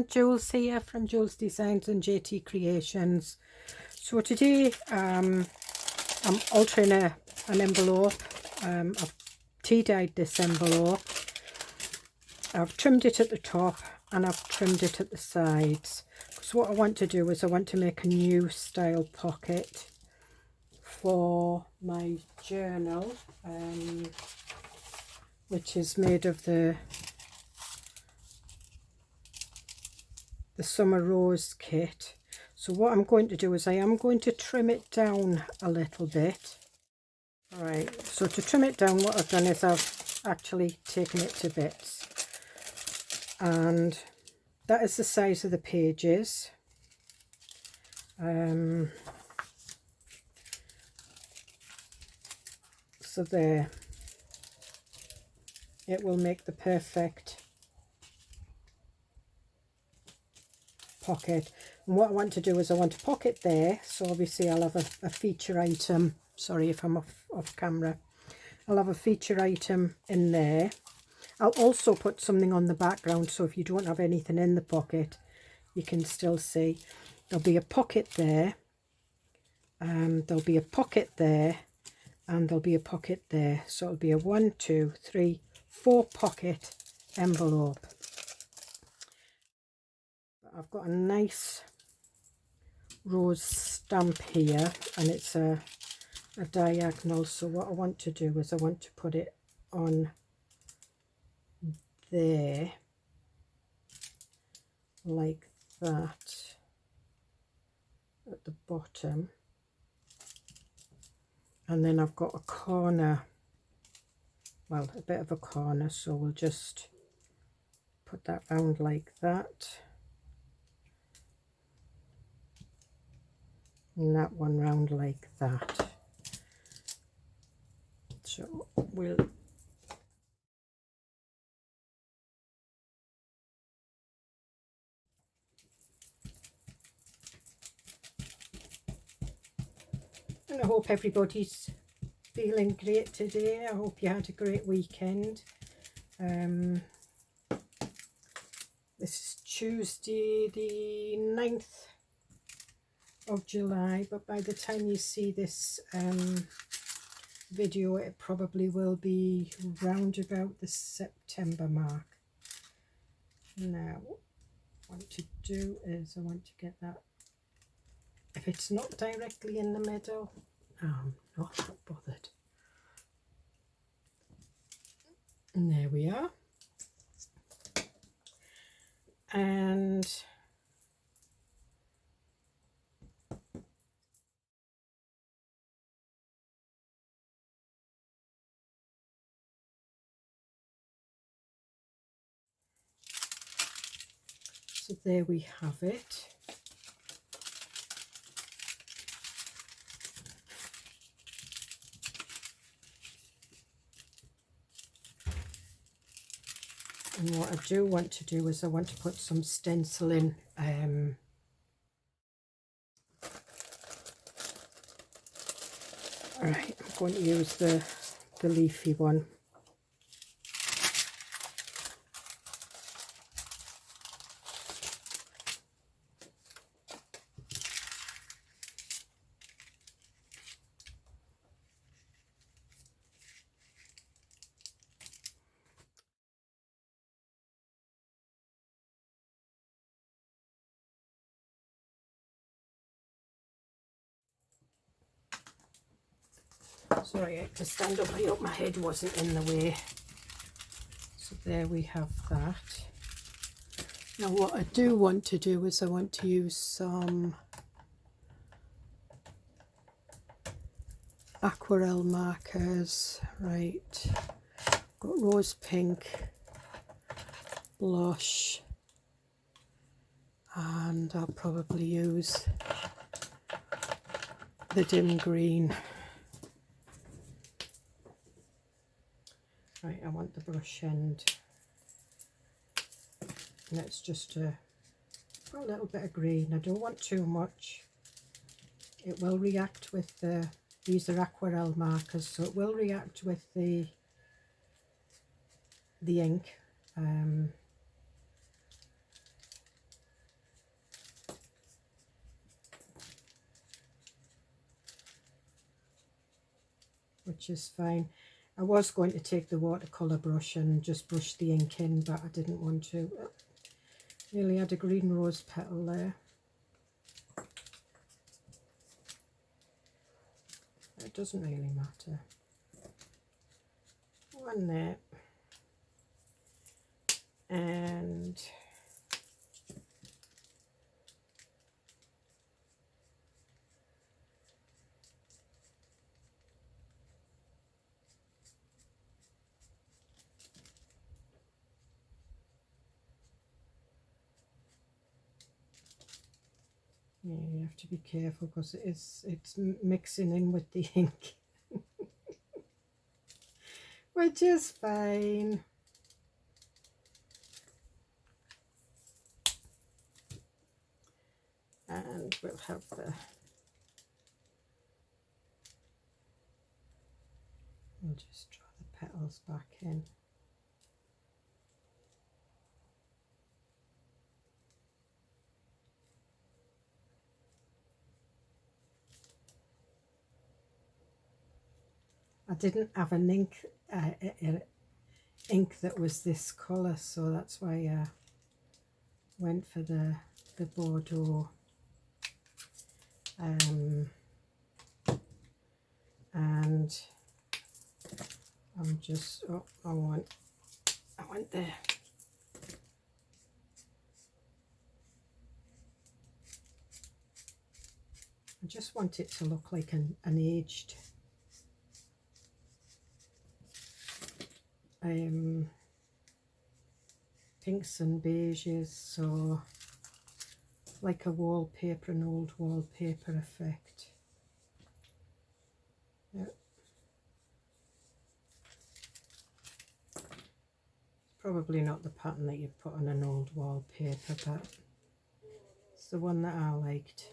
everyone, Jules here from Joolsedesigns and JT Creations. So today I'm altering an envelope. I've tea-dyed this envelope. I've trimmed it at the top and I've trimmed it at the sides. So what I want to do is I want to make a new style pocket for my journal, which is made of the Summer Rose kit. So what I'm going to do is I am going to trim it down a little bit. Right, so to trim it down, what I've done is I've actually taken it to bits, and that is the size of the pages. So there, it will make the perfect pocket. And what I want to do is I want to pocket there, so obviously I'll have a feature item. Sorry if I'm off camera. I'll have a feature item in there. I'll also put something on the background, so if you don't have anything in the pocket you can still see. There'll be a pocket there, there'll be a pocket there, and there'll be a pocket there. So it'll be a 1, 2, 3, 4 pocket envelope. I've got a nice rose stamp here, and it's a diagonal. So what I want to do is I want to put it on there like that at the bottom, and then I've got a corner, well, a bit of a corner, so we'll just put that round like that, and that one round like that. So we'll and I hope everybody's feeling great today. I hope you had a great weekend. This is Tuesday the 9th of July, but by the time you see this video it probably will be round about the September mark. Now what I want to do is I want to get that, if it's not directly in the middle, I'm not that bothered. And there we are. And so there we have it. And what I do want to do is I want to put some stenciling. Alright, I'm going to use the leafy one. Sorry, I had to stand up. I hope my head wasn't in the way. So there we have that. Now what I do want to do is I want to use some aquarelle markers. Right, got rose pink, blush, and I'll probably use the dim green. Right, I want the brush end, and it's just a little bit of green. I don't want too much. It will react with these are aquarelle markers, so it will react with the ink. which is fine. I was going to take the watercolour brush and just brush the ink in, but I didn't want to. Nearly had a green rose petal there. It doesn't really matter. One there. And yeah, you have to be careful because it's mixing in with the ink, which is fine. And we'll have we'll just draw the petals back in. I didn't have an ink that was this colour, so that's why I went for the Bordeaux. And I'm just, oh, I went there. I just want it to look like an aged pinks and beiges, so like a wallpaper, an old wallpaper effect. Yeah. Probably not the pattern that you put on an old wallpaper, but it's the one that I liked.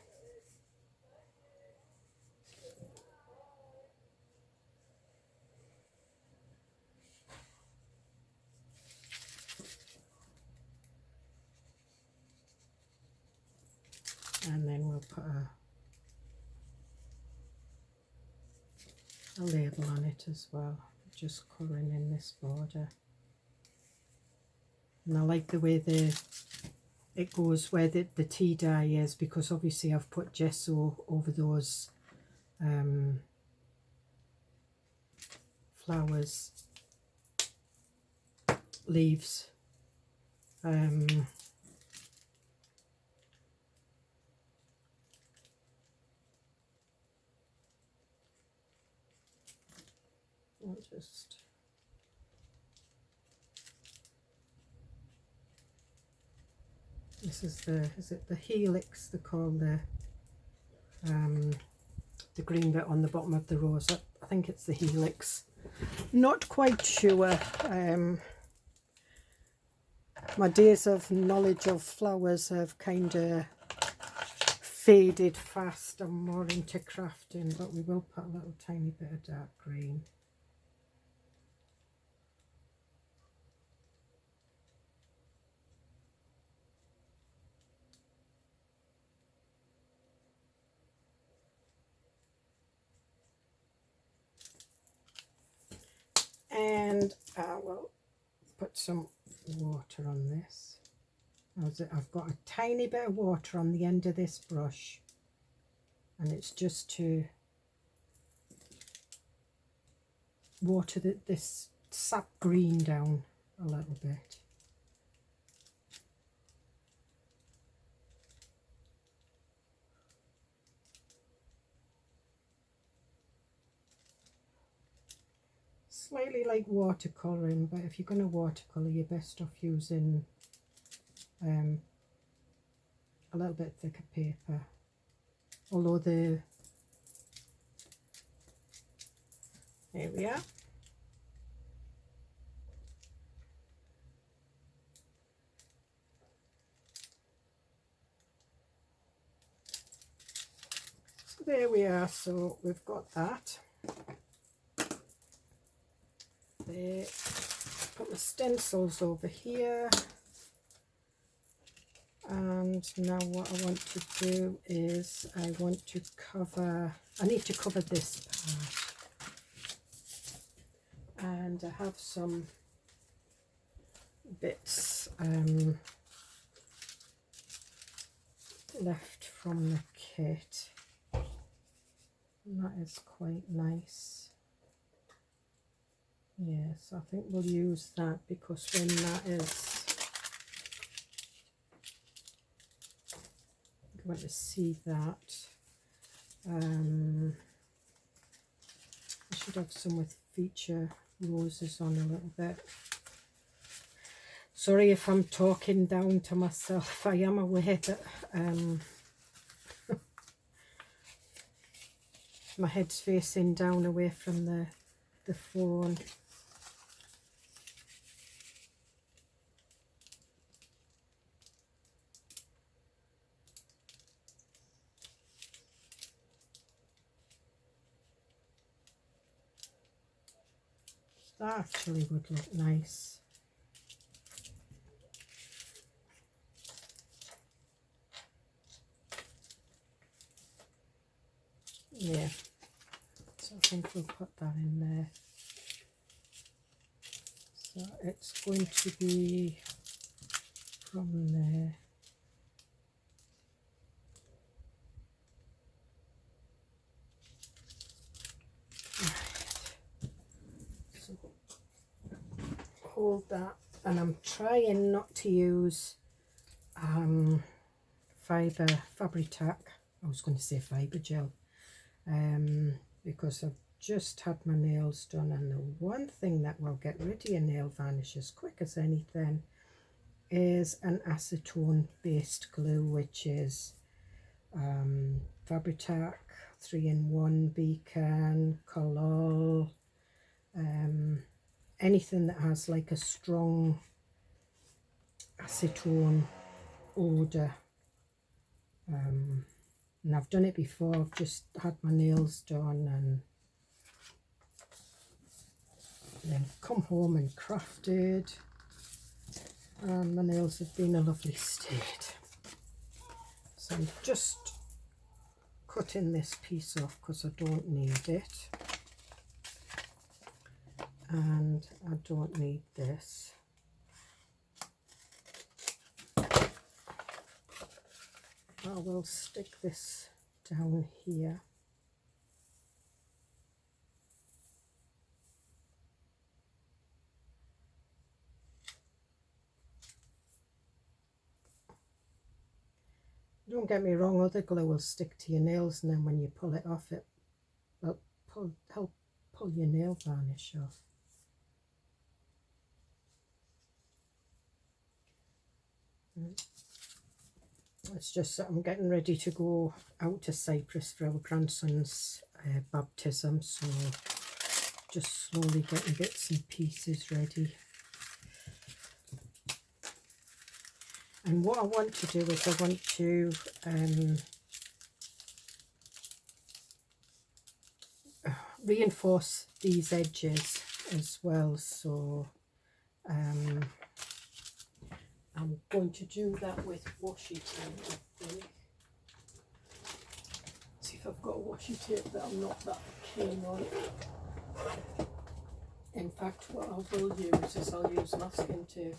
And then we'll put a label on it as well, just colouring in this border. And I like the way it goes where the tea dye is, because obviously I've put gesso over those flowers, leaves. I'll just this is it the helix they call the green bit on the bottom of the rose. I think it's the helix. Not quite sure. My days of knowledge of flowers have kind of faded fast. I'm more into crafting, but we will put a little tiny bit of dark green. And I will put some water on this. I've got a tiny bit of water on the end of this brush, and it's just to water this sap green down a little bit. Slightly like watercolouring, but if you're going to watercolour, you're best off using a little bit thicker paper. Although there we are. So there we are. So we've got that. There. Put my stencils over here. And now what I want to do is I need to cover this part. and I have some bits left from the kit, and that is quite nice. Yes, I think we'll use that, because when that is, you want to see that. I should have some with feature roses on a little bit. Sorry if I'm talking down to myself. I am aware that my head's facing down away from the phone. That actually would look nice. Yeah, so I think we'll put that in there. So it's going to be from there. So hold that, and I'm trying not to use Fabri-Tac. I was going to say fibre gel, because I've just had my nails done, and the one thing that will get rid of your nail varnish as quick as anything is an acetone based glue, which is Fabri-Tac 3-in-1, Beacon, Colol, anything that has like a strong acetone odour. And I've done it before. I've just had my nails done and then come home and crafted, and my nails have been a lovely state. So I'm just cutting this piece off because I don't need it, and I don't need this. I will stick this down here. Don't get me wrong, other glue will stick to your nails, and then when you pull it off, it will help pull your nail varnish off. It's just that I'm getting ready to go out to Cyprus for our grandson's baptism, so just slowly getting bits and pieces ready. And what I want to do is I want to reinforce these edges as well, so I'm going to do that with washi tape, I think. See if I've got a washi tape that I'm not that keen on. In fact, what I will use is I'll use masking tape.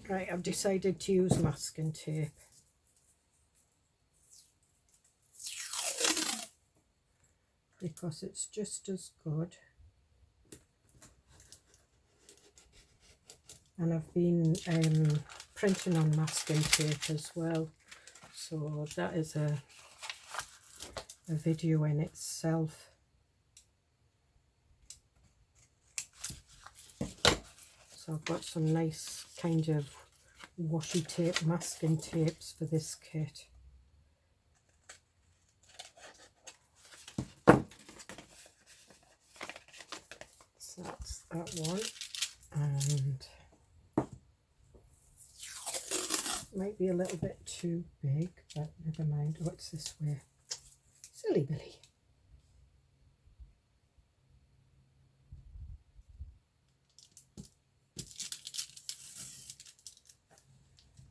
Right, I've decided to use masking tape. Because it's just as good. And I've been printing on masking tape as well. So that is a video in itself. So I've got some nice kind of washi tape masking tapes for this kit. So that's that one, and might be a little bit too big, but never mind. Oh, it's this way. Silly Billy.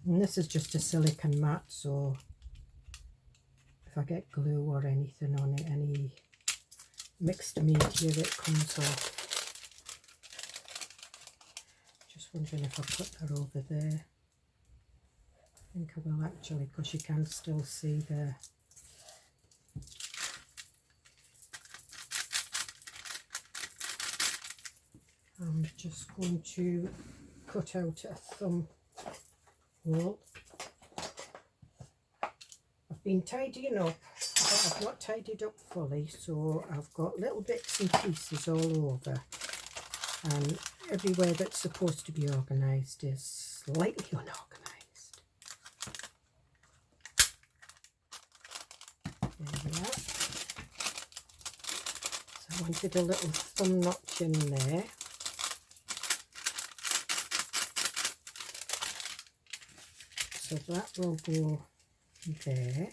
And this is just a silicone mat, so if I get glue or anything on it, any mixed media, it comes off. Just wondering if I put that over there. I think I will actually, because you can still see there. I'm just going to cut out a thumb hole. I've been tidying up, but I've not tidied up fully, so I've got little bits and pieces all over, and everywhere that's supposed to be organised is slightly unorganised. There we are. So I wanted a little thumb notch in there. So that will go there.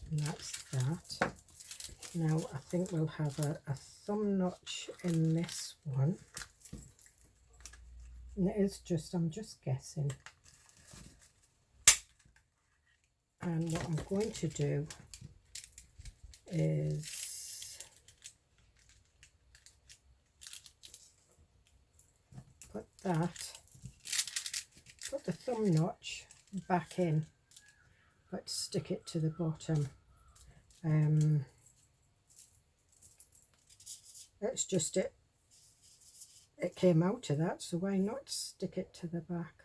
And that's that. Now I think we'll have a thumb notch in this one. And it is just, I'm just guessing. And what I'm going to do is put the thumb notch back in, but stick it to the bottom. It's just it came out of that, so why not stick it to the back?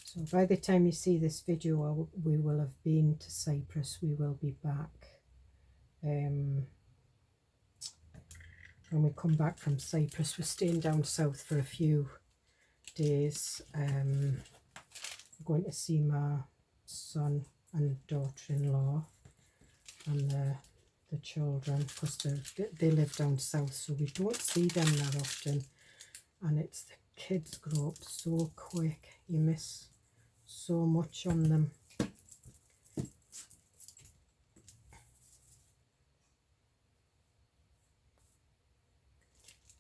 So by the time you see this video, we will have been to Cyprus. We will be back. When we come back from Cyprus, we're staying down south for a few days. I'm going to see my son and daughter-in-law and the children, because they live down south, so we don't see them that often. And it's the kids grow up so quick. You miss so much on them.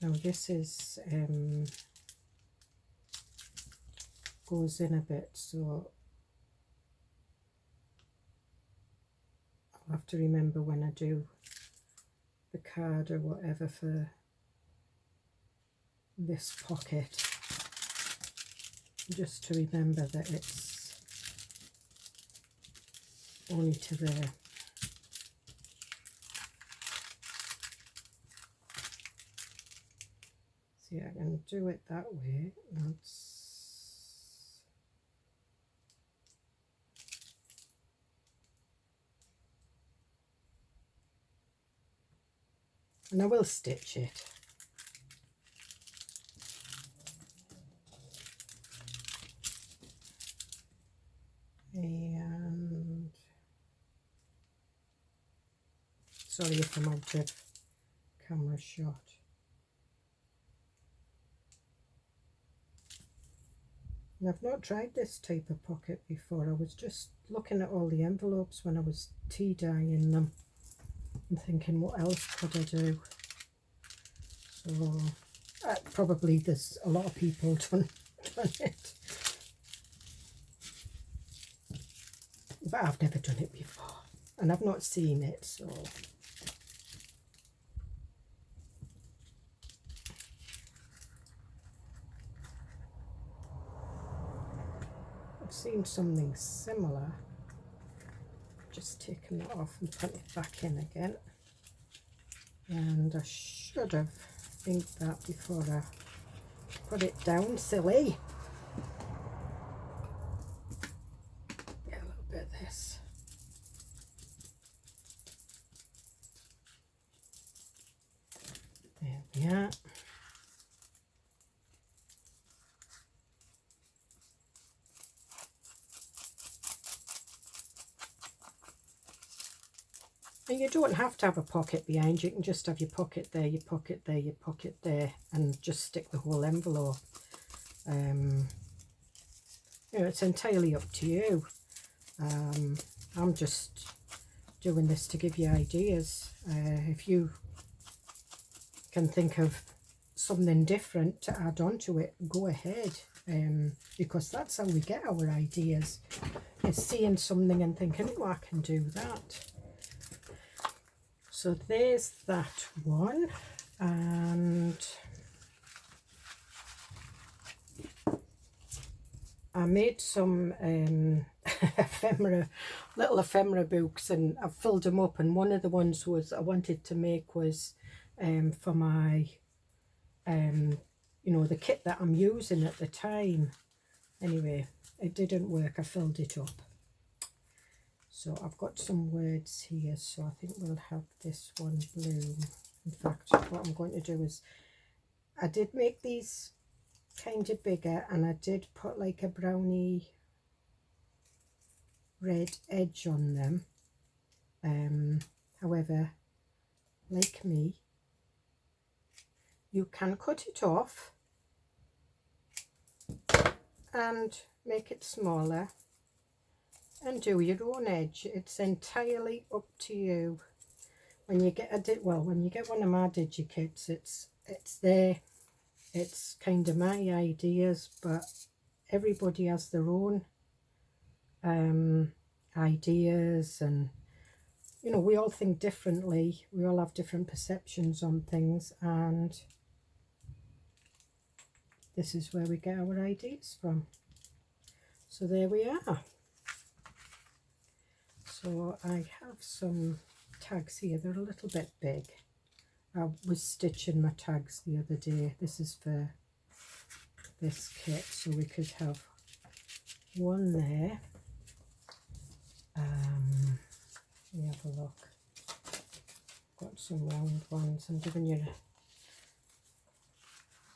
Now this is goes in a bit, so I'll have to remember when I do the card or whatever for this pocket, just to remember that it's only to there. See, I can do it that way. And I will stitch it. And sorry if I'm out of camera shot. And I've not tried this type of pocket before. I was just looking at all the envelopes when I was tea dyeing them and thinking, what else could I do? So probably there's a lot of people done it, but I've never done it before and I've not seen it, so I've seen something similar. Just taken it off and put it back in again, and I should have inked that before I put it down. Silly. Get a little bit of this. There we are. And you don't have to have a pocket behind. You can just have your pocket there, your pocket there, your pocket there, and just stick the whole envelope. You know, it's entirely up to you. I'm just doing this to give you ideas. If you can think of something different to add on to it, go ahead, because that's how we get our ideas, is seeing something and thinking, oh, I can do that. So there's that one, and I made some little ephemera books, and I've filled them up, and one of the ones was I wanted to make was for my you know, the kit that I'm using at the time. Anyway, it didn't work. I filled it up. So I've got some words here, so I think we'll have this one bloom. In fact, what I'm going to do is, I did make these kind of bigger, and I did put like a brownie red edge on them. However, like me, you can cut it off and make it smaller and do your own edge. It's entirely up to you. When you get when you get one of my digi-kits, it's there. It's kind of my ideas, but everybody has their own ideas, and you know, we all think differently. We all have different perceptions on things, and this is where we get our ideas from. So there we are. So I have some tags here. They're a little bit big. I was stitching my tags the other day. This is for this kit, so we could have one there. Let me have a look. Got some round ones. I'm giving you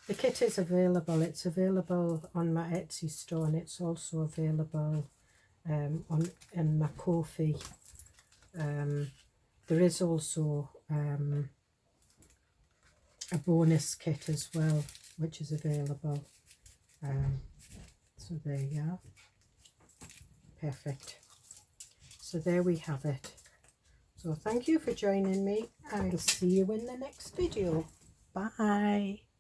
the kit is available. It's available on my Etsy store, and it's also available in my Ko-fi. There is also a bonus kit as well, which is available. So there you are. Perfect. So there we have it. So thank you for joining me. I'll see you in the next video. Bye.